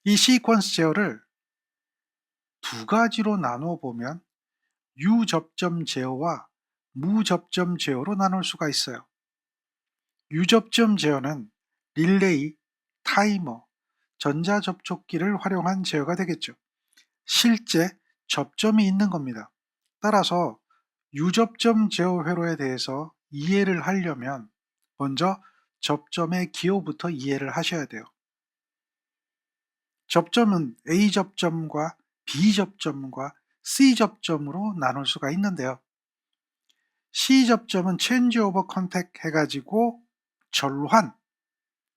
이 시퀀스 제어를 두 가지로 나누어 보면 유접점 제어와 무접점 제어로 나눌 수가 있어요. 유접점 제어는 릴레이, 타이머, 전자접촉기를 활용한 제어가 되겠죠. 실제 접점이 있는 겁니다. 따라서 유접점 제어 회로에 대해서 이해를 하려면 먼저 접점의 기호부터 이해를 하셔야 돼요. 접점은 A접점과 B접점과 C접점으로 나눌 수가 있는데요. C접점은 change over contact 해가지고 절환,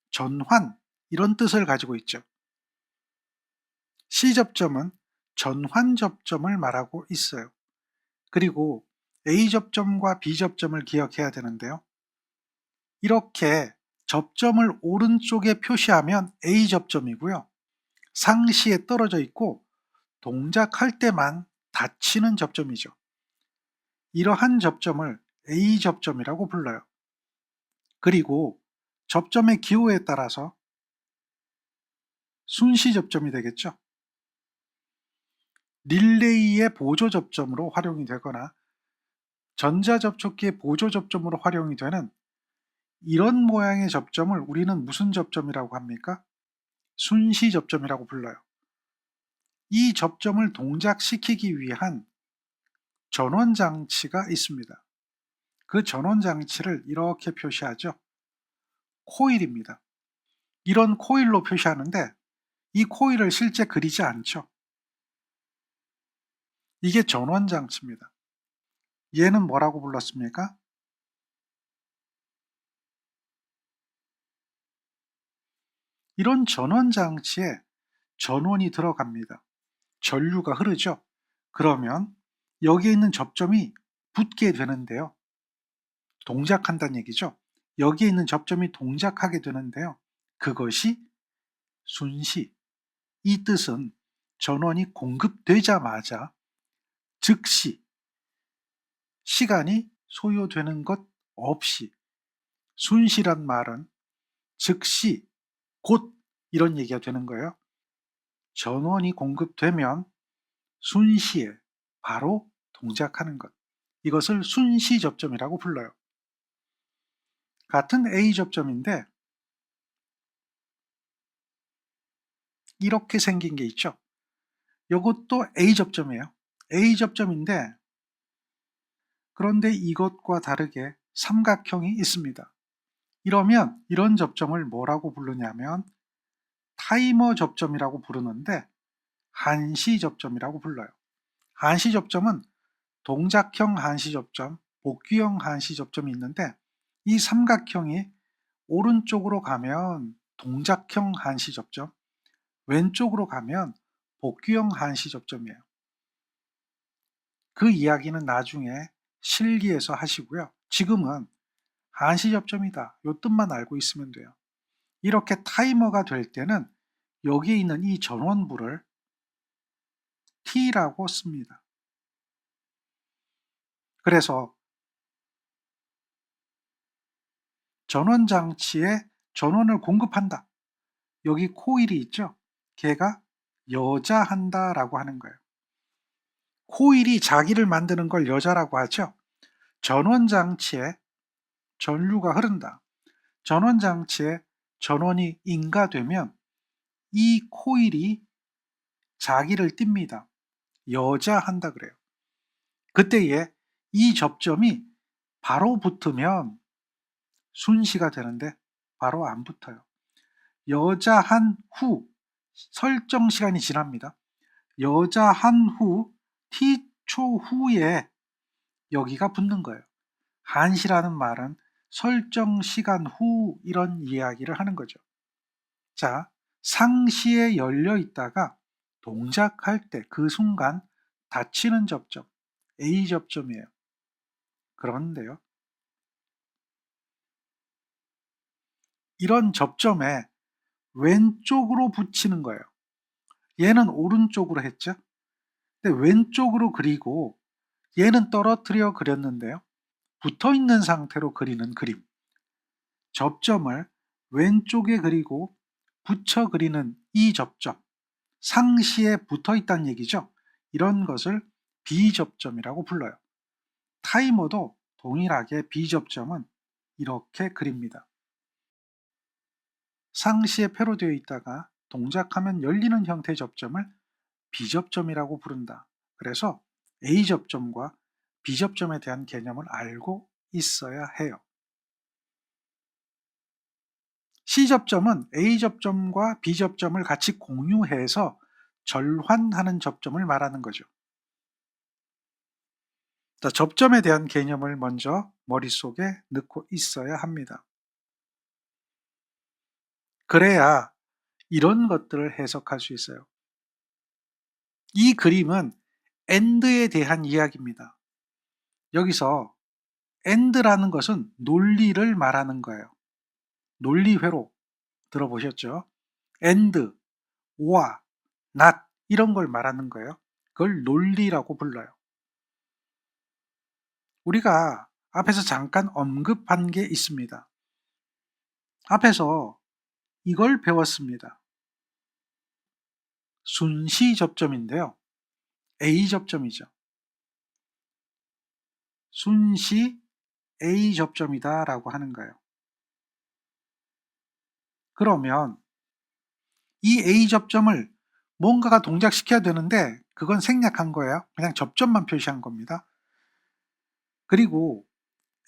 전환 이런 뜻을 가지고 있죠. C접점은 전환접점을 말하고 있어요. 그리고 A접점과 B접점을 기억해야 되는데요. 이렇게 접점을 오른쪽에 표시하면 A접점이고요. 상시에 떨어져 있고 동작할 때만 닫히는 접점이죠. 이러한 접점을 A접점이라고 불러요. 그리고 접점의 기호에 따라서 순시 접점이 되겠죠. 릴레이의 보조 접점으로 활용이 되거나 전자접촉기의 보조 접점으로 활용이 되는 이런 모양의 접점을 우리는 무슨 접점이라고 합니까? 순시 접점이라고 불러요. 이 접점을 동작시키기 위한 전원장치가 있습니다. 그 전원장치를 이렇게 표시하죠. 코일입니다. 이런 코일로 표시하는데 이 코일을 실제 그리지 않죠. 이게 전원장치입니다. 얘는 뭐라고 불렀습니까? 이런 전원장치에 전원이 들어갑니다. 전류가 흐르죠. 그러면 여기에 있는 접점이 붙게 되는데요. 동작한다는 얘기죠. 여기에 있는 접점이 동작하게 되는데요. 그것이 순시. 이 뜻은 전원이 공급되자마자 즉시 시간이 소요되는 것 없이 순시란 말은 즉시 곧 이런 얘기가 되는 거예요. 전원이 공급되면 순시에 바로 동작하는 것. 이것을 순시 접점이라고 불러요. 같은 A 접점인데 이렇게 생긴 게 있죠. 이것도 A 접점이에요. A 접점인데 그런데 이것과 다르게 삼각형이 있습니다. 이러면 이런 접점을 뭐라고 부르냐면 타이머 접점이라고 부르는데 한시 접점이라고 불러요. 한시 접점은 동작형 한시 접점, 복귀형 한시 접점이 있는데 이 삼각형이 오른쪽으로 가면 동작형 한시 접점, 왼쪽으로 가면 복귀형 한시 접점이에요. 그 이야기는 나중에 실기에서 하시고요. 지금은 한시 접점이다. 이 뜻만 알고 있으면 돼요. 이렇게 타이머가 될 때는 여기에 있는 이 전원부를 T라고 씁니다. 그래서 전원장치에 전원을 공급한다. 여기 코일이 있죠. 걔가 여자한다 라고 하는 거예요. 코일이 자기를 만드는 걸 여자라고 하죠. 전원장치에 전류가 흐른다. 전원장치에 전원이 인가되면 이 코일이 자기를 띱니다. 여자한다 그래요. 그때에 이 접점이 바로 붙으면 순시가 되는데 바로 안 붙어요. 여자한 후 설정 시간이 지납니다. 여자한 후 T초 후에 여기가 붙는 거예요. 한시라는 말은 설정 시간 후 이런 이야기를 하는 거죠. 자, 상시에 열려 있다가 동작할 때 그 순간 닫히는 접점, A 접점이에요. 그런데요, 이런 접점에 왼쪽으로 붙이는 거예요. 얘는 오른쪽으로 했죠. 근데 왼쪽으로 그리고 얘는 떨어뜨려 그렸는데요. 붙어 있는 상태로 그리는 그림. 접점을 왼쪽에 그리고 붙여 그리는 이 접점. 상시에 붙어 있다는 얘기죠. 이런 것을 비접점이라고 불러요. 타이머도 동일하게 비접점은 이렇게 그립니다. 상시에 패로되어 있다가 동작하면 열리는 형태의 접점을 비접점이라고 부른다. 그래서 A접점과 B접점에 대한 개념을 알고 있어야 해요. C접점은 A접점과 B접점을 같이 공유해서 절환하는 접점을 말하는 거죠. 자, 접점에 대한 개념을 먼저 머릿속에 넣고 있어야 합니다. 그래야 이런 것들을 해석할 수 있어요. 이 그림은 AND에 대한 이야기입니다. 여기서 AND라는 것은 논리를 말하는 거예요. 논리회로 들어보셨죠? AND, OR, NOT 이런 걸 말하는 거예요. 그걸 논리라고 불러요. 우리가 앞에서 잠깐 언급한 게 있습니다. 앞에서 이걸 배웠습니다. 순시 접점인데요. A접점이죠. 순시 A접점이다 라고 하는 거예요. 그러면 이 A접점을 뭔가가 동작시켜야 되는데 그건 생략한 거예요. 그냥 접점만 표시한 겁니다. 그리고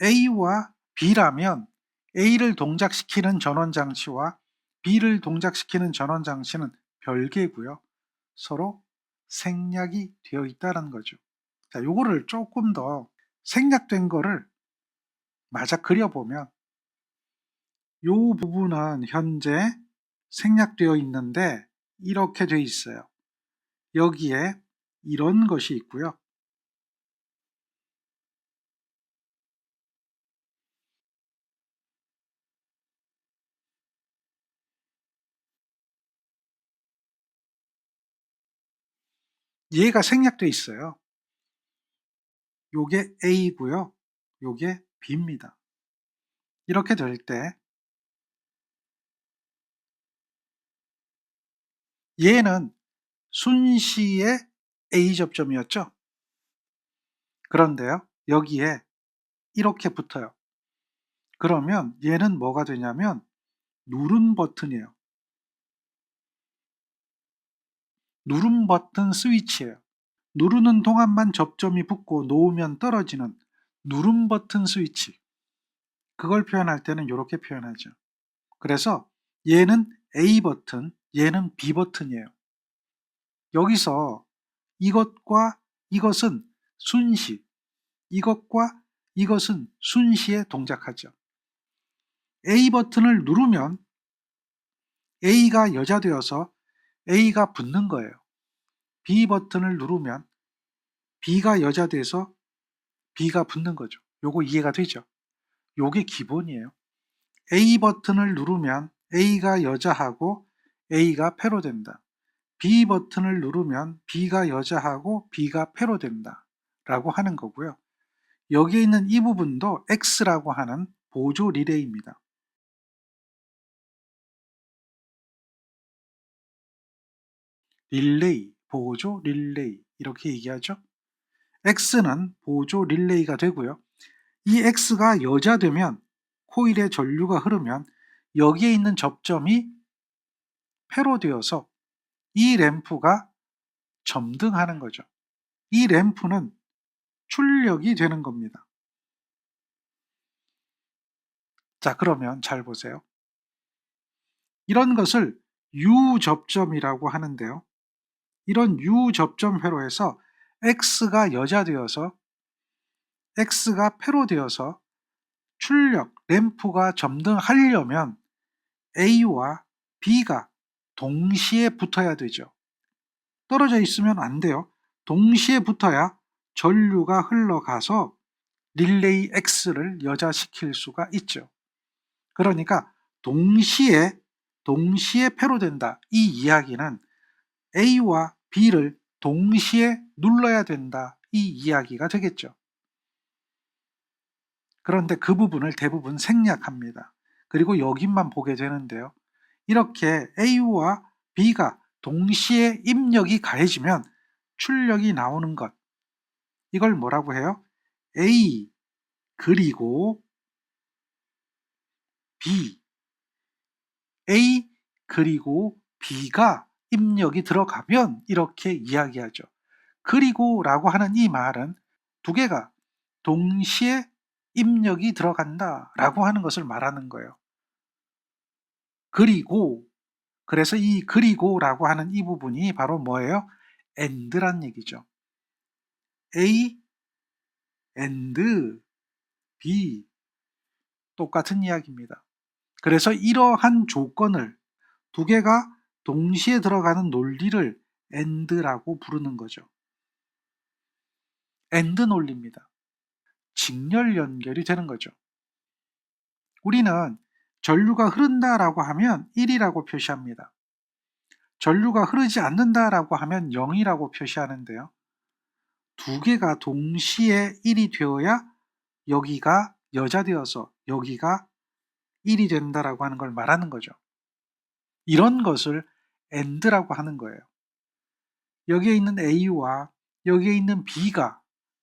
A와 B라면 A를 동작시키는 전원장치와 B를 동작시키는 전원장치는 별개고요. 서로 생략이 되어 있다는 거죠. 자, 요거를 조금 더 생략된 거를 맞아 그려보면 요 부분은 현재 생략되어 있는데 이렇게 되어 있어요. 여기에 이런 것이 있고요. 얘가 생략되어 있어요. 요게 A고요. 요게 B입니다. 이렇게 될 때 얘는 순시의 A접점이었죠. 그런데요. 여기에 이렇게 붙어요. 그러면 얘는 뭐가 되냐면 누른 버튼이에요. 누른 버튼 스위치예요. 누르는 동안만 접점이 붙고 놓으면 떨어지는 누른 버튼 스위치. 그걸 표현할 때는 이렇게 표현하죠. 그래서 얘는 A 버튼, 얘는 B 버튼이에요. 여기서 이것과 이것은 순시, 이것과 이것은 순시에 동작하죠. A 버튼을 누르면 A가 여자되어서 A가 붙는 거예요. B 버튼을 누르면 B가 여자돼서 B가 붙는 거죠. 요거 이해가 되죠? 요게 기본이에요. A 버튼을 누르면 A가 여자하고 A가 패로 된다. B 버튼을 누르면 B가 여자하고 B가 패로 된다. 라고 하는 거고요. 여기에 있는 이 부분도 X라고 하는 보조 리레이입니다. 릴레이, 보조 릴레이 이렇게 얘기하죠. X는 보조 릴레이가 되고요. 이 X가 여자되면 코일에 전류가 흐르면 여기에 있는 접점이 패로 되어서 이 램프가 점등하는 거죠. 이 램프는 출력이 되는 겁니다. 자, 그러면 잘 보세요. 이런 것을 U접점이라고 하는데요. 이런 U접점 회로에서 X가 여자되어서 X가 패로 되어서 출력, 램프가 점등하려면 A와 B가 동시에 붙어야 되죠. 떨어져 있으면 안 돼요. 동시에 붙어야 전류가 흘러가서 릴레이 X를 여자시킬 수가 있죠. 그러니까 동시에 패로 된다. 이 이야기는 A와 B를 동시에 눌러야 된다. 이 이야기가 되겠죠. 그런데 그 부분을 대부분 생략합니다. 그리고 여기만 보게 되는데요. 이렇게 A와 B가 동시에 입력이 가해지면 출력이 나오는 것, 이걸 뭐라고 해요? A 그리고 B, A 그리고 B가 입력이 들어가면 이렇게 이야기하죠. 그리고 라고 하는 이 말은 두 개가 동시에 입력이 들어간다 라고 하는 것을 말하는 거예요. 그리고, 그래서 이 그리고 라고 하는 이 부분이 바로 뭐예요? and란 얘기죠. A and B, 똑같은 이야기입니다. 그래서 이러한 조건을 두 개가 동시에 들어가는 논리를 and라고 부르는 거죠. and 논리입니다. 직렬 연결이 되는 거죠. 우리는 전류가 흐른다라고 하면 1이라고 표시합니다. 전류가 흐르지 않는다라고 하면 0이라고 표시하는데요. 두 개가 동시에 1이 되어야 여기가 여자되어서 여기가 1이 된다라고 하는 걸 말하는 거죠. 이런 것을 and라고 하는 거예요. 여기에 있는 A와 여기에 있는 B가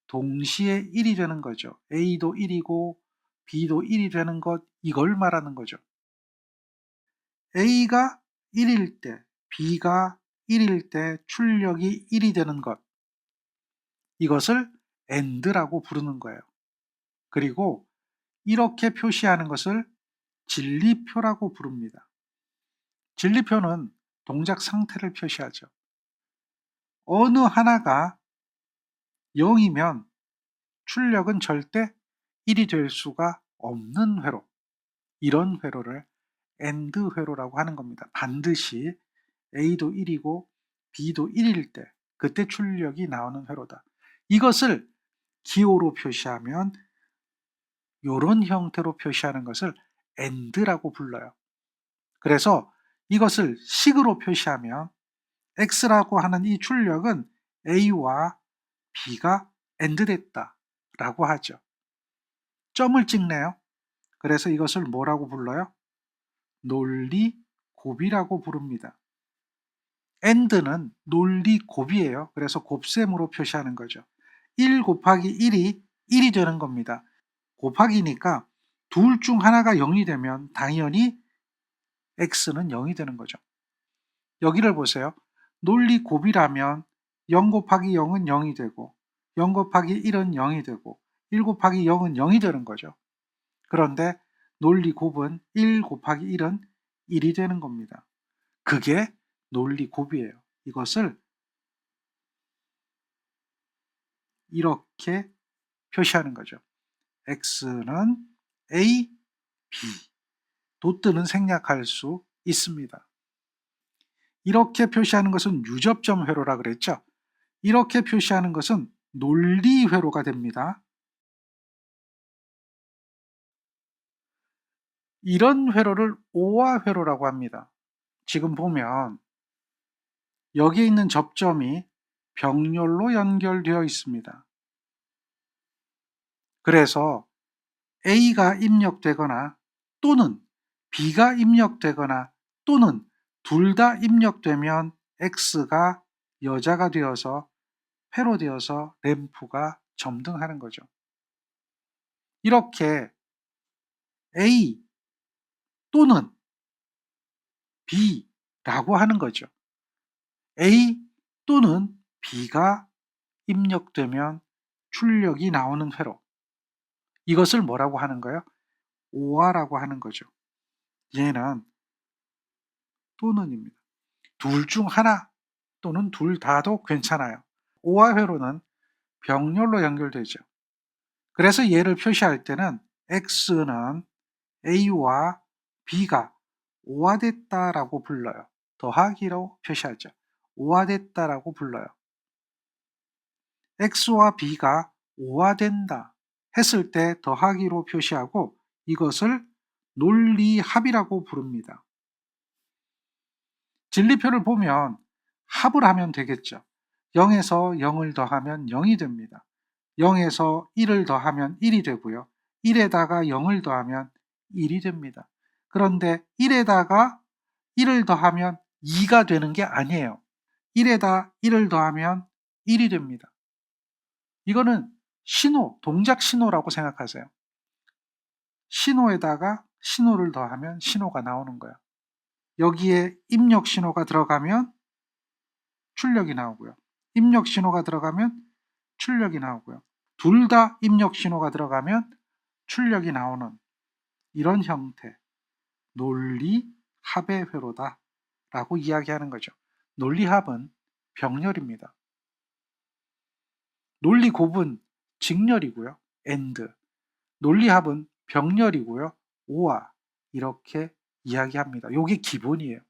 동시에 1이 되는 거죠. A도 1이고 B도 1이 되는 것, 이걸 말하는 거죠. A가 1일 때, B가 1일 때 출력이 1이 되는 것, 이것을 and라고 부르는 거예요. 그리고 이렇게 표시하는 것을 진리표라고 부릅니다. 진리표는 동작 상태를 표시하죠. 어느 하나가 0이면 출력은 절대 1이 될 수가 없는 회로, 이런 회로를 AND 회로라고 하는 겁니다. 반드시 A도 1이고 B도 1일 때 그때 출력이 나오는 회로다. 이것을 기호로 표시하면 이런 형태로 표시하는 것을 AND라고 불러요. 그래서 이것을 식으로 표시하면 X라고 하는 이 출력은 A와 B가 AND 됐다 라고 하죠. 점을 찍네요. 그래서 이것을 뭐라고 불러요? 논리 곱이라고 부릅니다. AND는 논리 곱이에요. 그래서 곱셈으로 표시하는 거죠. 1 곱하기 1이 1이 되는 겁니다. 곱하기니까 둘 중 하나가 0이 되면 당연히 X는 0이 되는 거죠. 여기를 보세요. 논리 곱이라면 0 곱하기 0은 0이 되고 0 곱하기 1은 0이 되고 1 곱하기 0은 0이 되는 거죠. 그런데 논리 곱은 1 곱하기 1은 1이 되는 겁니다. 그게 논리 곱이에요. 이것을 이렇게 표시하는 거죠. X는 A, B, 도트는 생략할 수 있습니다. 이렇게 표시하는 것은 유접점 회로라 그랬죠. 이렇게 표시하는 것은 논리 회로가 됩니다. 이런 회로를 오화 회로라고 합니다. 지금 보면 여기에 있는 접점이 병렬로 연결되어 있습니다. 그래서 A가 입력되거나 또는 B가 입력되거나 또는 둘 다 입력되면 X가 여자가 되어서 회로 되어서 램프가 점등하는 거죠. 이렇게 A 또는 B라고 하는 거죠. A 또는 B가 입력되면 출력이 나오는 회로, 이것을 뭐라고 하는 거예요? 오화라고 하는 거죠. 얘는 또는입니다. 둘 중 하나 또는 둘 다도 괜찮아요. 오화 회로는 병렬로 연결되죠. 그래서 얘를 표시할 때는 X는 A와 B가 오화됐다라고 불러요. 더하기로 표시하죠. 오화됐다라고 불러요. X와 B가 오화된다 했을 때 더하기로 표시하고 이것을 논리합이라고 부릅니다. 진리표를 보면 합을 하면 되겠죠. 0에서 0을 더하면 0이 됩니다. 0에서 1을 더하면 1이 되고요. 1에다가 0을 더하면 1이 됩니다. 그런데 1에다가 1을 더하면 2가 되는 게 아니에요. 1에다 1을 더하면 1이 됩니다. 이거는 신호, 동작 신호라고 생각하세요. 신호에다가 신호를 더하면 신호가 나오는 거예요. 여기에 입력 신호가 들어가면 출력이 나오고요. 입력 신호가 들어가면 출력이 나오고요. 둘 다 입력 신호가 들어가면 출력이 나오는 이런 형태, 논리 합의 회로다 라고 이야기하는 거죠. 논리합은 병렬입니다. 논리곱은 직렬이고요. and. 논리합은 병렬이고요. 오와 이렇게 이야기합니다. 이게 기본이에요.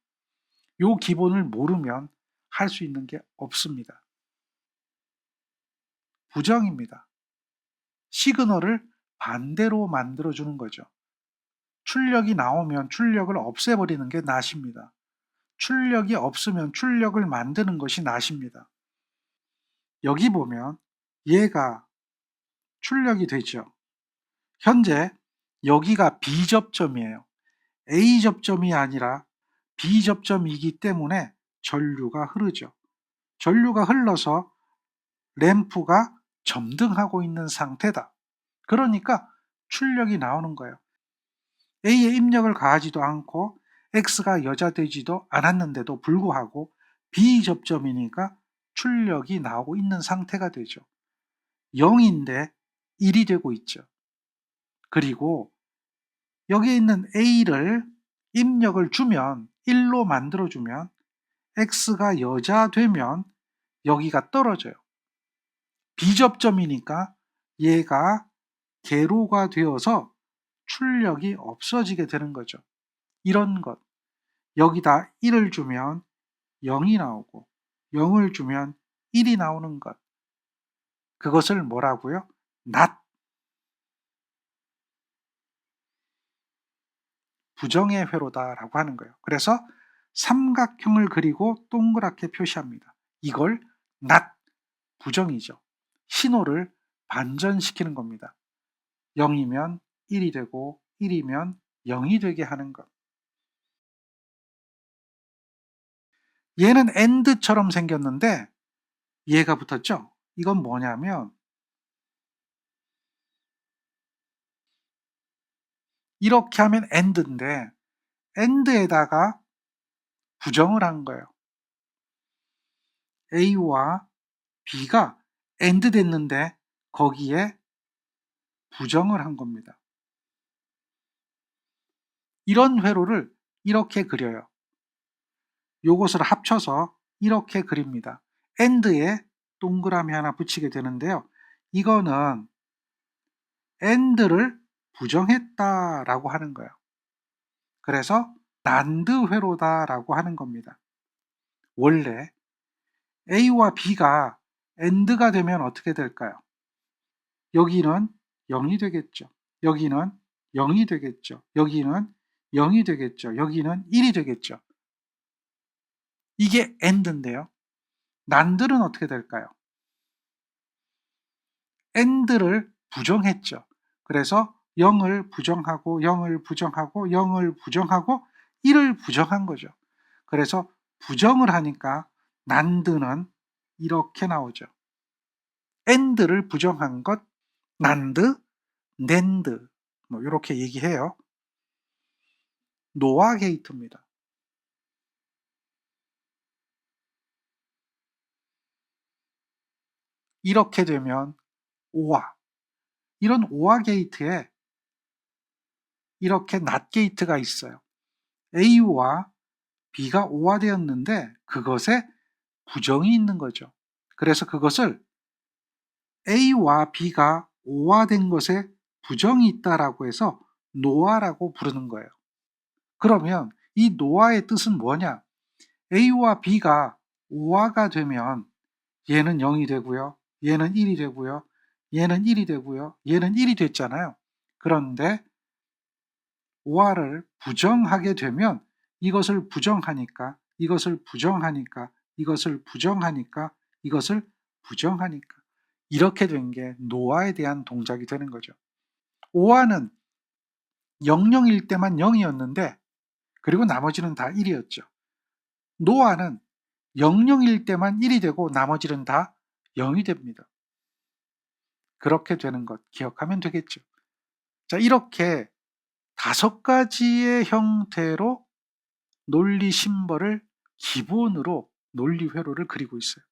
이 기본을 모르면 할 수 있는 게 없습니다. 부정입니다. 시그널을 반대로 만들어주는 거죠. 출력이 나오면 출력을 없애버리는 게 낫입니다. 출력이 없으면 출력을 만드는 것이 낫입니다. 여기 보면 얘가 출력이 되죠. 현재 여기가 B접점이에요. A접점이 아니라 B접점이기 때문에 전류가 흐르죠. 전류가 흘러서 램프가 점등하고 있는 상태다. 그러니까 출력이 나오는 거예요. A에 입력을 가하지도 않고 X가 여자되지도 않았는데도 불구하고 B접점이니까 출력이 나오고 있는 상태가 되죠. 0인데 1이 되고 있죠. 그리고 여기에 있는 A를 입력을 주면 1로 만들어주면 X가 여자되면 여기가 떨어져요. B접점이니까 얘가 개로가 되어서 출력이 없어지게 되는 거죠. 이런 것. 여기다 1을 주면 0이 나오고 0을 주면 1이 나오는 것. 그것을 뭐라고요? not. 부정의 회로다라고 하는 거예요. 그래서 삼각형을 그리고 동그랗게 표시합니다. 이걸 not, 부정이죠. 신호를 반전시키는 겁니다. 0이면 1이 되고 1이면 0이 되게 하는 것. 얘는 AND처럼 생겼는데 얘가 붙었죠? 이건 뭐냐면 이렇게 하면 AND인데 AND에다가 부정을 한 거예요. A와 B가 AND 됐는데 거기에 부정을 한 겁니다. 이런 회로를 이렇게 그려요. 요것을 합쳐서 이렇게 그립니다. AND에 동그라미 하나 붙이게 되는데요. 이거는 AND를 부정했다라고 하는 거예요. 그래서 난드 회로다라고 하는 겁니다. 원래 A와 B가 AND가 되면 어떻게 될까요? 여기는 0이 되겠죠. 여기는 0이 되겠죠. 여기는 0이 되겠죠. 여기는 1이 되겠죠. 이게 AND인데요. 난들은 어떻게 될까요? AND를 부정했죠. 그래서 0을 부정하고 0을 부정하고 0을 부정하고 1을 부정한 거죠. 그래서 부정을 하니까 난드는 이렇게 나오죠. AND를 부정한 것 난드, 낸드 뭐 이렇게 얘기해요. 노아 게이트입니다. 이렇게 되면 오화, 이런 오화 게이트에 이렇게 낫 게이트가 있어요. A와 B가 오화되었는데 그것에 부정이 있는 거죠. 그래서 그것을 A와 B가 오화된 것에 부정이 있다라고 해서 노아라고 부르는 거예요. 그러면 이 노아의 뜻은 뭐냐? A와 B가 오화가 되면 얘는 0이 되고요. 얘는 1이 되고요. 얘는 1이 되고요. 얘는 1이 됐잖아요. 그런데 오화를 부정하게 되면 이것을 부정하니까 이것을 부정하니까 이것을 부정하니까 이것을 부정하니까 이렇게 된 게 노아에 대한 동작이 되는 거죠. 오화는 00일 때만 0이었는데 그리고 나머지는 다 1이었죠. 노아는 00일 때만 1이 되고 나머지는 다 0이 됩니다. 그렇게 되는 것 기억하면 되겠죠. 자, 이렇게 5가지의 형태로 논리 심벌을 기본으로 논리 회로를 그리고 있어요.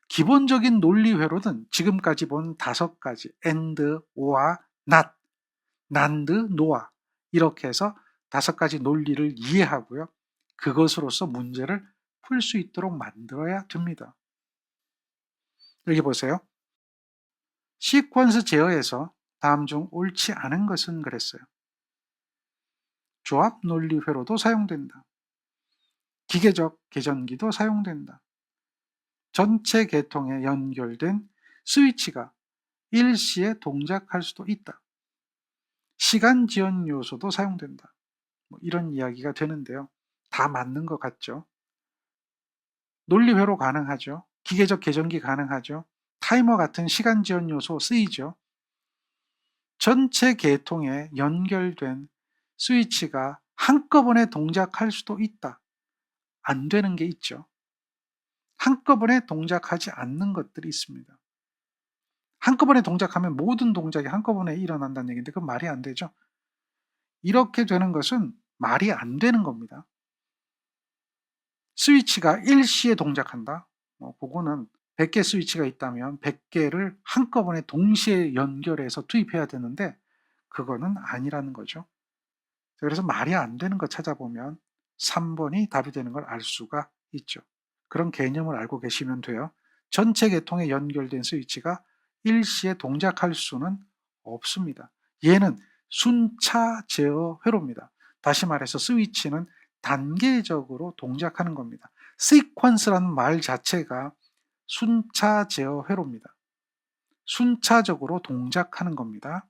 기본적인 논리 회로는 지금까지 본 5가지 and, or, not, and, nor 이렇게 해서 5가지 논리를 이해하고요. 그것으로서 문제를 풀 수 있도록 만들어야 됩니다. 여기 보세요. 시퀀스 제어에서 다음 중 옳지 않은 것은 그랬어요. 조합 논리 회로도 사용된다. 기계적 계전기도 사용된다. 전체 계통에 연결된 스위치가 일시에 동작할 수도 있다. 시간 지연 요소도 사용된다. 이런 이야기가 되는데요. 다 맞는 것 같죠? 논리 회로 가능하죠. 기계적 계전기 가능하죠. 타이머 같은 시간 지연 요소 쓰이죠. 전체 계통에 연결된 스위치가 한꺼번에 동작할 수도 있다. 안 되는 게 있죠. 한꺼번에 동작하지 않는 것들이 있습니다. 한꺼번에 동작하면 모든 동작이 한꺼번에 일어난다는 얘기인데 그건 말이 안 되죠. 이렇게 되는 것은 말이 안 되는 겁니다. 스위치가 일시에 동작한다. 그거는 100개 스위치가 있다면 100개를 한꺼번에 동시에 연결해서 투입해야 되는데 그거는 아니라는 거죠. 그래서 말이 안 되는 거 찾아보면 3번이 답이 되는 걸 알 수가 있죠. 그런 개념을 알고 계시면 돼요. 전체 계통에 연결된 스위치가 일시에 동작할 수는 없습니다. 얘는 순차 제어 회로입니다. 다시 말해서 스위치는 단계적으로 동작하는 겁니다. 시퀀스라는 말 자체가 순차 제어 회로입니다. 순차적으로 동작하는 겁니다.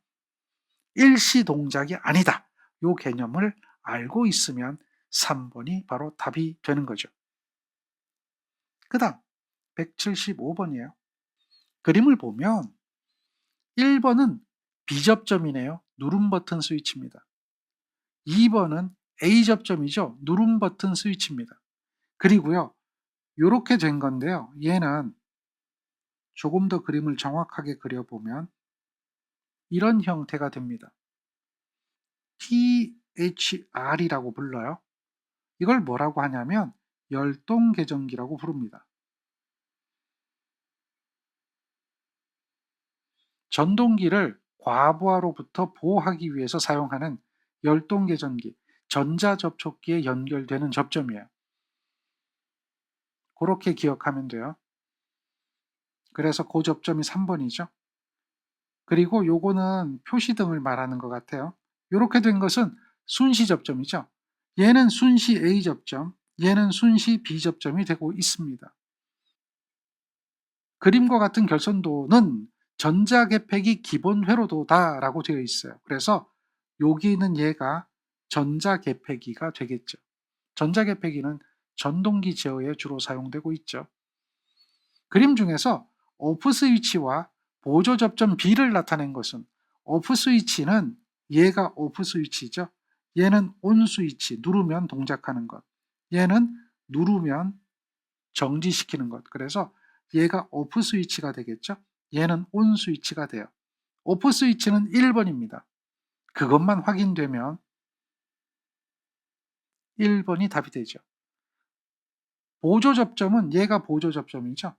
일시 동작이 아니다. 이 개념을 알고 있으면 3번이 바로 답이 되는 거죠. 그 다음 175번이에요. 그림을 보면 1번은 B접점이네요. 누름 버튼 스위치입니다. 2번은 A접점이죠. 누름 버튼 스위치입니다. 그리고요. 이렇게 된 건데요. 얘는 조금 더 그림을 정확하게 그려보면 이런 형태가 됩니다. THR이라고 불러요. 이걸 뭐라고 하냐면 열동계전기라고 부릅니다. 전동기를 과부하로부터 보호하기 위해서 사용하는 열동계전기, 전자접촉기에 연결되는 접점이에요. 그렇게 기억하면 돼요. 그래서 그 접점이 3번이죠. 그리고 요거는 표시등을 말하는 것 같아요. 이렇게 된 것은 순시 접점이죠. 얘는 순시 A 접점, 얘는 순시 B 접점이 되고 있습니다. 그림과 같은 결선도는 전자계팩이 기본 회로도다 라고 되어 있어요. 그래서 여기는 얘가 전자계팩이가 되겠죠. 전자계팩이는 전동기 제어에 주로 사용되고 있죠. 그림 중에서 오프 스위치와 보조 접점 B를 나타낸 것은 오프 스위치는 얘가 오프 스위치죠. 얘는 온 스위치, 누르면 동작하는 것. 얘는 누르면 정지시키는 것. 그래서 얘가 오프 스위치가 되겠죠. 얘는 온 스위치가 돼요. 오프 스위치는 1번입니다. 그것만 확인되면 1번이 답이 되죠. 보조 접점은 얘가 보조 접점이죠.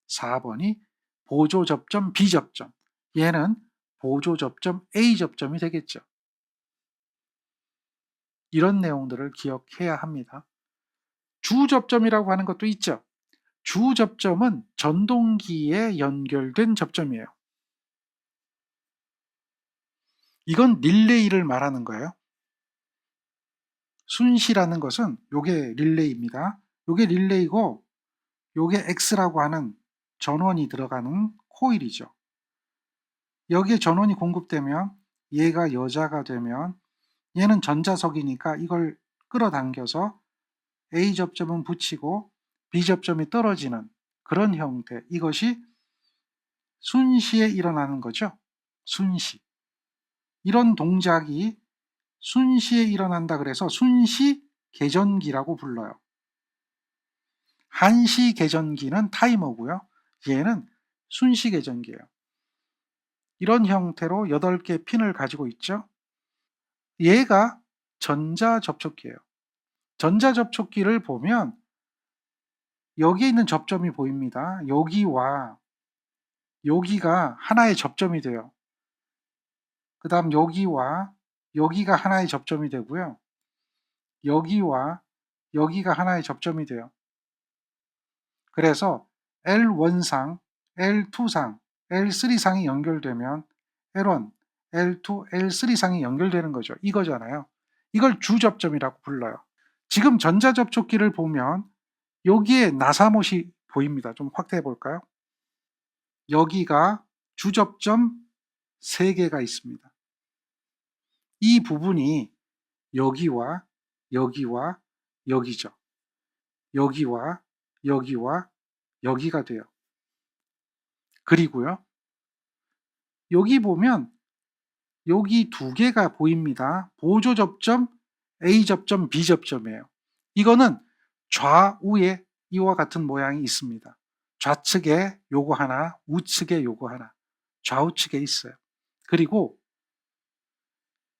4번이 보조 접점 B 접점. 얘는 보조 접점 A 접점이 되겠죠. 이런 내용들을 기억해야 합니다. 주 접점이라고 하는 것도 있죠. 주 접점은 전동기에 연결된 접점이에요. 이건 릴레이를 말하는 거예요. 순시라는 것은 요게 릴레이입니다. 요게 릴레이고 요게 X라고 하는 전원이 들어가는 코일이죠. 여기에 전원이 공급되면 얘가 여자가 되면 얘는 전자석이니까 이걸 끌어당겨서 A 접점은 붙이고 B 접점이 떨어지는 그런 형태. 이것이 순시에 일어나는 거죠. 순시. 이런 동작이 순시에 일어난다 그래서 순시 계전기라고 불러요. 한시 계전기는 타이머고요. 얘는 순시 계전기예요. 이런 형태로 8개 핀을 가지고 있죠. 얘가 전자접촉기예요. 전자접촉기를 보면 여기에 있는 접점이 보입니다. 여기와 여기가 하나의 접점이 돼요. 그 다음 여기와 여기가 하나의 접점이 되고요. 여기와 여기가 하나의 접점이 돼요. 그래서 L1상, L2상, L3상이 연결되면 L1, L2, L3상이 연결되는 거죠. 이거잖아요. 이걸 주접점이라고 불러요. 지금 전자접촉기를 보면 여기에 나사못이 보입니다. 좀 확대해 볼까요? 여기가 주접점 3개가 있습니다. 이 부분이 여기와 여기와 여기죠. 여기와 여기와 여기가 돼요. 그리고요. 여기 보면 여기 2개가 보입니다. 보조 접점 A 접점 B 접점이에요. 이거는 좌우에 이와 같은 모양이 있습니다. 좌측에 요거 하나, 우측에 요거 하나, 좌우측에 있어요. 그리고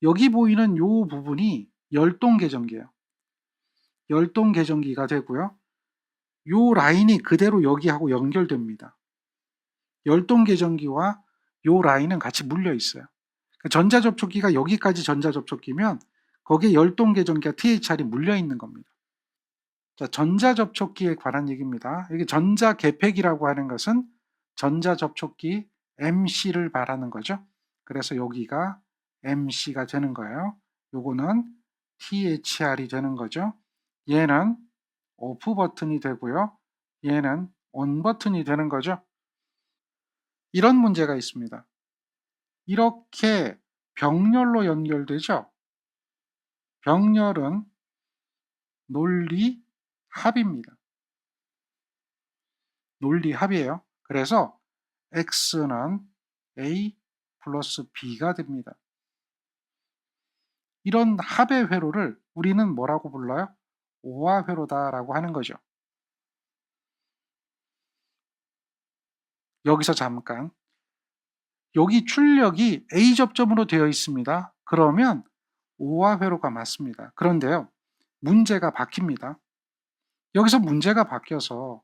여기 보이는 요 부분이 열동 계전기예요. 열동 계전기가 되고요. 요 라인이 그대로 여기하고 연결됩니다. 열동 계전기와 요 라인은 같이 물려 있어요. 전자접촉기가 여기까지 전자접촉기면 거기에 열동 계전기가 THR이 물려 있는 겁니다. 자, 전자접촉기에 관한 얘기입니다. 여기 전자개폐기라고 하는 것은 전자접촉기 MC를 말하는 거죠. 그래서 여기가 MC가 되는 거예요. 요거는 THR이 되는 거죠. 얘는 오프 버튼이 되고요. 얘는 온 버튼이 되는 거죠. 이런 문제가 있습니다. 이렇게 병렬로 연결되죠. 병렬은 논리 합입니다. 논리 합이에요. 그래서 X는 A 플러스 B가 됩니다. 이런 합의 회로를 우리는 뭐라고 불러요? 오화 회로다라고 하는 거죠. 여기서 잠깐, 여기 출력이 A 접점으로 되어 있습니다. 그러면 오화 회로가 맞습니다. 그런데요, 문제가 바뀝니다. 여기서 문제가 바뀌어서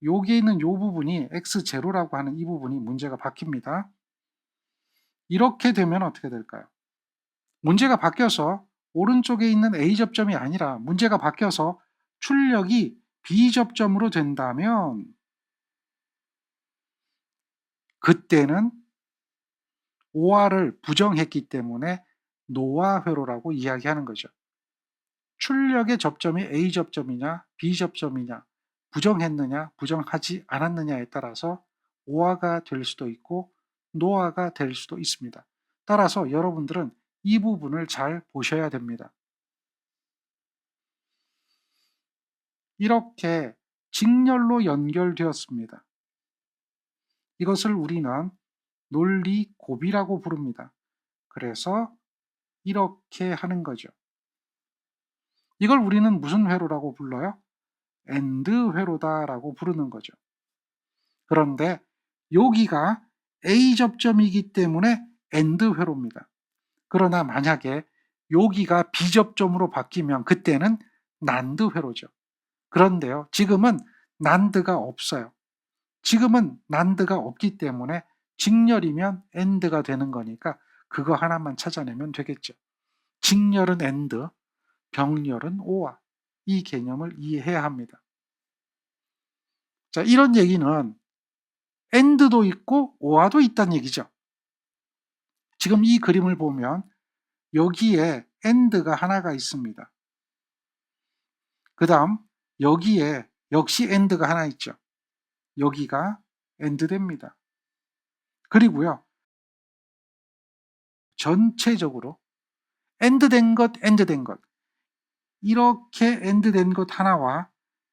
여기에 있는 이 부분이 X0라고 하는 이 부분이 문제가 바뀝니다. 이렇게 되면 어떻게 될까요? 문제가 바뀌어서 오른쪽에 있는 A 접점이 아니라 문제가 바뀌어서 출력이 B 접점으로 된다면 그때는 오화를 부정했기 때문에 노화 회로라고 이야기하는 거죠. 출력의 접점이 A 접점이냐 B 접점이냐, 부정했느냐 부정하지 않았느냐에 따라서 오화가 될 수도 있고 노화가 될 수도 있습니다. 따라서 여러분들은 이 부분을 잘 보셔야 됩니다. 이렇게 직렬로 연결되었습니다. 이것을 우리는 논리 고비라고 부릅니다. 그래서 이렇게 하는 거죠. 이걸 우리는 무슨 회로라고 불러요? AND 회로다라고 부르는 거죠. 그런데 여기가 A 접점이기 때문에 AND 회로입니다. 그러나 만약에 여기가 B 접점으로 바뀌면 그때는 NAND 회로죠. 그런데요, 지금은 NAND가 없어요. 지금은 NAND가 없기 때문에 직렬이면 AND가 되는 거니까 그거 하나만 찾아내면 되겠죠. 직렬은 AND, 병렬은 OR. 이 개념을 이해해야 합니다. 자, 이런 얘기는 AND도 있고 OR도 있다는 얘기죠. 지금 이 그림을 보면 여기에 AND가 하나가 있습니다. 그 다음 여기에 역시 AND가 하나 있죠. 여기가 AND 됩니다. 그리고요, 전체적으로 AND 된 것, AND 된 것, 이렇게 AND 된 것 하나와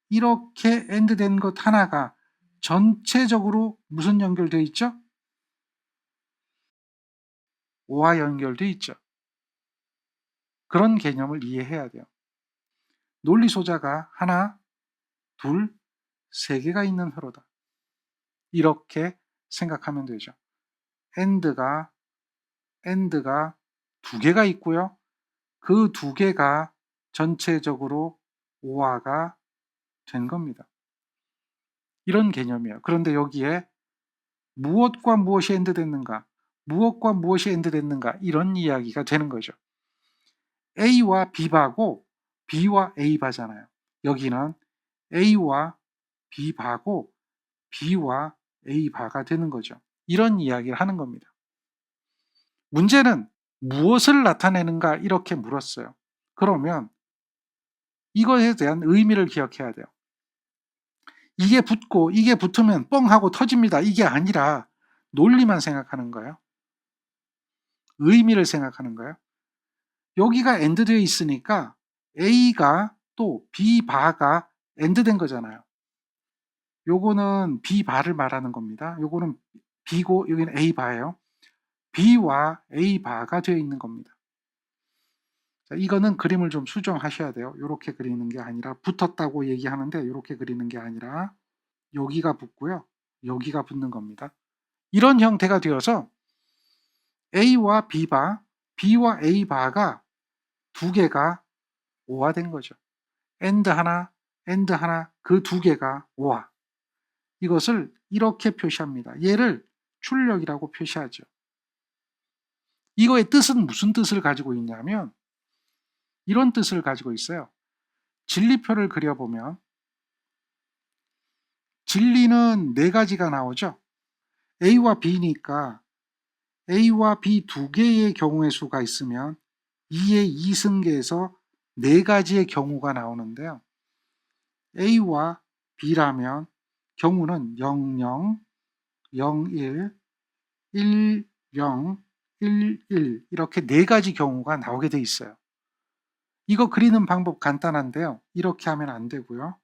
이렇게 AND 된 것 하나가 전체적으로 무슨 연결되어 있죠? O와 연결되어 있죠. 그런 개념을 이해해야 돼요. 논리 소자가 하나, 둘, 세 개가 있는 회로다. 이렇게 생각하면 되죠. AND가 두 개가 있고요. 그 두 개가 전체적으로 OR가 된 겁니다. 이런 개념이에요. 그런데 여기에 무엇과 무엇이 AND 됐는가, 무엇과 무엇이 AND 됐는가 이런 이야기가 되는 거죠. A와 B바고 B와 A바잖아요. 여기는 A와 B바고 B와 A바가 되는 거죠. 이런 이야기를 하는 겁니다. 문제는 무엇을 나타내는가 이렇게 물었어요. 그러면 이것에 대한 의미를 기억해야 돼요. 이게 붙고 이게 붙으면 뻥 하고 터집니다. 이게 아니라 논리만 생각하는 거예요. 의미를 생각하는 거예요. 여기가 AND 되어 있으니까 A가 또 B바가 AND 된 거잖아요. 요거는 B바를 말하는 겁니다. 요거는 B고 여기는 A바예요. B와 A바가 되어 있는 겁니다. 자, 이거는 그림을 좀 수정하셔야 돼요. 이렇게 그리는 게 아니라 붙었다고 얘기하는데 이렇게 그리는 게 아니라 여기가 붙고요. 여기가 붙는 겁니다. 이런 형태가 되어서 A와 B바, B와 A바가 두 개가 오화된 거죠. AND 하나, AND 하나, 그 두 개가 오화. 이것을 이렇게 표시합니다. 얘를 출력이라고 표시하죠. 이거의 뜻은 무슨 뜻을 가지고 있냐면 이런 뜻을 가지고 있어요. 진리표를 그려보면 진리는 네 가지가 나오죠. A와 B니까 A와 B 두 개의 경우의 수가 있으면 2의 2승계에서 네 가지의 경우가 나오는데요. A와 B라면 경우는 00, 01, 10, 11 이렇게 네 가지 경우가 나오게 돼 있어요. 이거 그리는 방법 간단한데요. 이렇게 하면 안 되고요.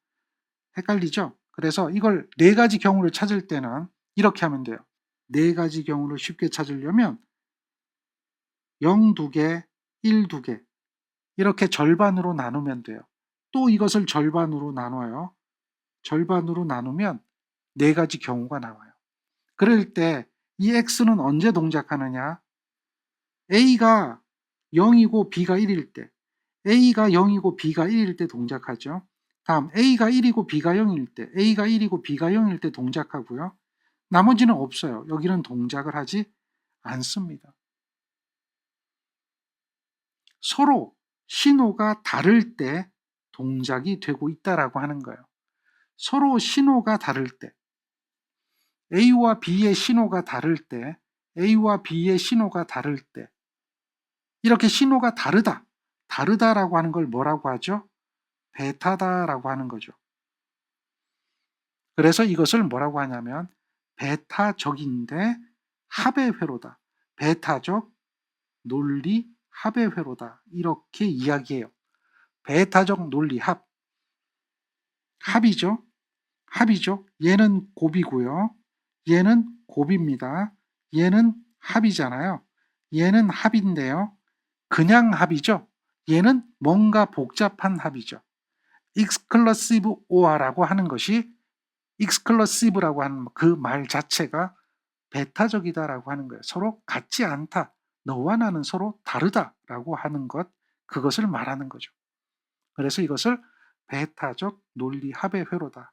헷갈리죠? 그래서 이걸 네 가지 경우를 찾을 때는 이렇게 하면 돼요. 네 가지 경우를 쉽게 찾으려면 0 2개, 1 2개 이렇게 절반으로 나누면 돼요. 또 이것을 절반으로 나눠요. 절반으로 나누면 네 가지 경우가 나와요. 그럴 때 이 x는 언제 동작하느냐? a가 0이고 b가 1일 때, a가 0이고 b가 1일 때 동작하죠. 다음 a가 1이고 b가 0일 때, a가 1이고 b가 0일 때 동작하고요. 나머지는 없어요. 여기는 동작을 하지 않습니다. 서로 신호가 다를 때 동작이 되고 있다라고 하는 거예요. 서로 신호가 다를 때, A와 B의 신호가 다를 때, A와 B의 신호가 다를 때, 이렇게 신호가 다르다라고 하는 걸 뭐라고 하죠? 베타다라고 하는 거죠. 그래서 이것을 뭐라고 하냐면 베타적인데 합의 회로다. 베타적 논리 합의 회로다. 이렇게 이야기해요. 베타적 논리 합이죠. 합이죠. 얘는 곱이고요. 얘는 곱입니다. 얘는 합이잖아요. 얘는 합인데요. 그냥 합이죠. 얘는 뭔가 복잡한 합이죠. exclusive or라고 하는 것이 exclusive라고 하는 그 말 자체가 베타적이다라고 하는 거예요. 서로 같지 않다. 너와 나는 서로 다르다라고 하는 것, 그것을 말하는 거죠. 그래서 이것을 베타적 논리 합의 회로다.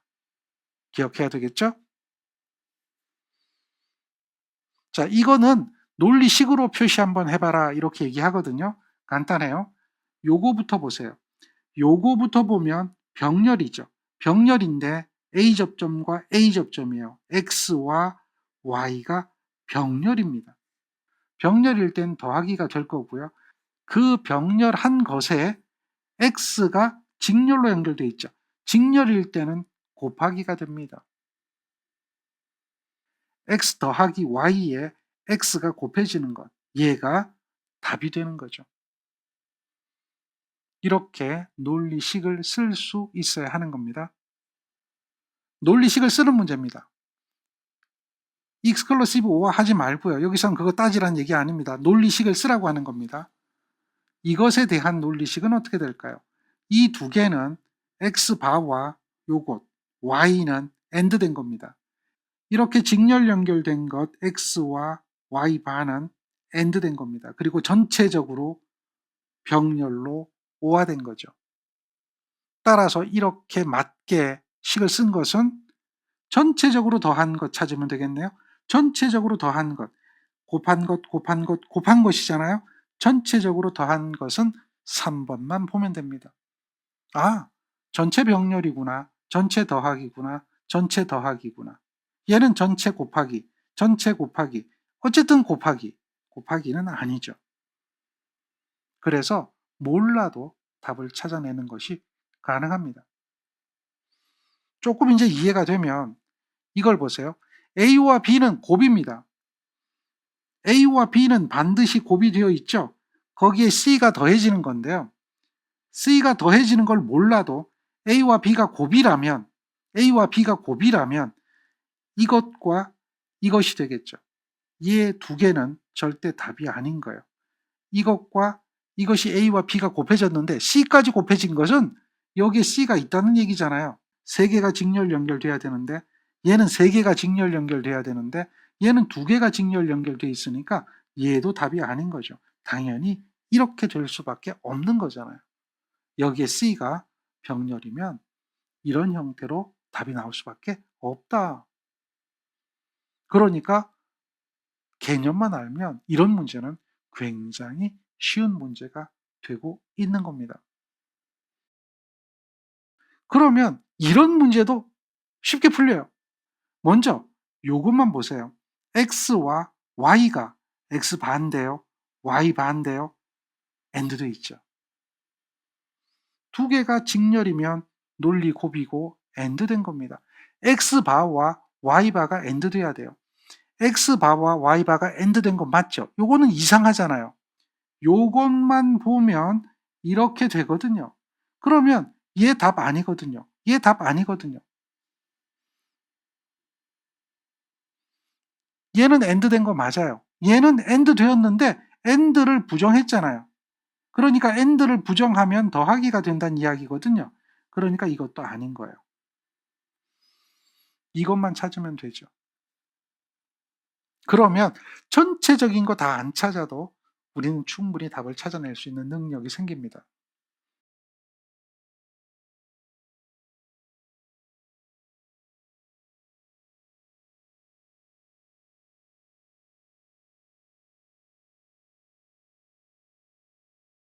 기억해야 되겠죠? 자, 이거는 논리식으로 표시 한번 해봐라 이렇게 얘기하거든요. 간단해요. 요거부터 보세요. 요거부터 보면 병렬이죠. 병렬인데 A접점과 A접점이에요. X와 Y가 병렬입니다. 병렬일 땐 더하기가 될 거고요. 그 병렬한 것에 X가 직렬로 연결되어 있죠. 직렬일 때는 곱하기가 됩니다. X 더하기 Y에 X가 곱해지는 것. 얘가 답이 되는 거죠. 이렇게 논리식을 쓸 수 있어야 하는 겁니다. 논리식을 쓰는 문제입니다. 익스클루시브 오화 하지 말고요. 여기서는 그거 따지라는 얘기 아닙니다. 논리식을 쓰라고 하는 겁니다. 이것에 대한 논리식은 어떻게 될까요? 이 두 개는 X바와 요것, y는 AND 된 겁니다. 이렇게 직렬 연결된 것 x와 y 반은 AND 된 겁니다. 그리고 전체적으로 병렬로 오화된 거죠. 따라서 이렇게 맞게 식을 쓴 것은 전체적으로 더한 것 찾으면 되겠네요. 전체적으로 더한 것, 곱한 것, 곱한 것, 곱한 것이잖아요. 전체적으로 더한 것은 3번만 보면 됩니다. 아, 전체 병렬이구나. 전체 더하기구나. 전체 더하기구나. 얘는 전체 곱하기, 전체 곱하기. 어쨌든 곱하기. 곱하기는 아니죠. 그래서 몰라도 답을 찾아내는 것이 가능합니다. 조금 이제 이해가 되면 이걸 보세요. A와 B는 곱입니다. A와 B는 반드시 곱이 되어 있죠. 거기에 C가 더해지는 건데요. C가 더해지는 걸 몰라도 A와 B가 곱이라면 이것과 이것이 되겠죠. 얘 두 개는 절대 답이 아닌 거예요. 이것과 이것이 A와 B가 곱해졌는데 C까지 곱해진 것은 여기에 C가 있다는 얘기잖아요. 세 개가 직렬 연결돼야 되는데 얘는 세 개가 직렬 연결돼야 되는데 얘는 두 개가 직렬 연결돼 있으니까 얘도 답이 아닌 거죠. 당연히 이렇게 될 수밖에 없는 거잖아요. 여기에 C가 병렬이면 이런 형태로 답이 나올 수밖에 없다. 그러니까 개념만 알면 이런 문제는 굉장히 쉬운 문제가 되고 있는 겁니다. 그러면 이런 문제도 쉽게 풀려요. 먼저 요것만 보세요. x와 y가 x 반대요, y 반대요, AND도 있죠. 두 개가 직렬이면 논리 곱이고 AND 된 겁니다. x바와 y바가 AND 돼야 돼요. x바와 y바가 AND 된 거 맞죠? 요거는 이상하잖아요. 요것만 보면 이렇게 되거든요. 그러면 얘 답 아니거든요. 얘 답 아니거든요. 얘는 AND 된 거 맞아요. 얘는 AND 되었는데 AND를 부정했잖아요. 그러니까 AND를 부정하면 더하기가 된다는 이야기거든요. 그러니까 이것도 아닌 거예요. 이것만 찾으면 되죠. 그러면 전체적인 거 다 안 찾아도 우리는 충분히 답을 찾아낼 수 있는 능력이 생깁니다.